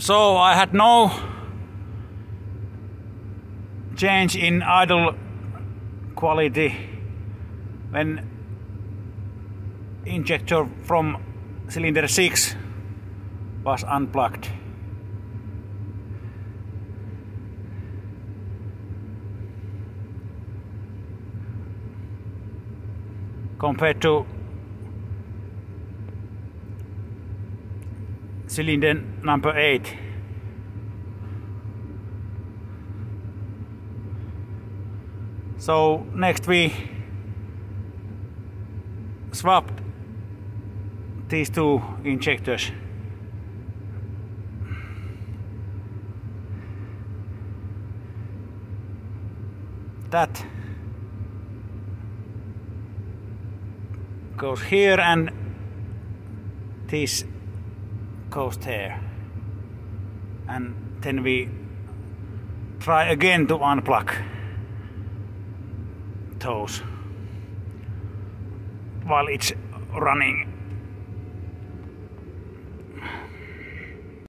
So I had no change in idle quality when injector from cylinder 6 was unplugged. Compared to cylinder number 8. So next we swapped these two injectors. That goes here and this goes there, and then we try again to unplug those while it's running.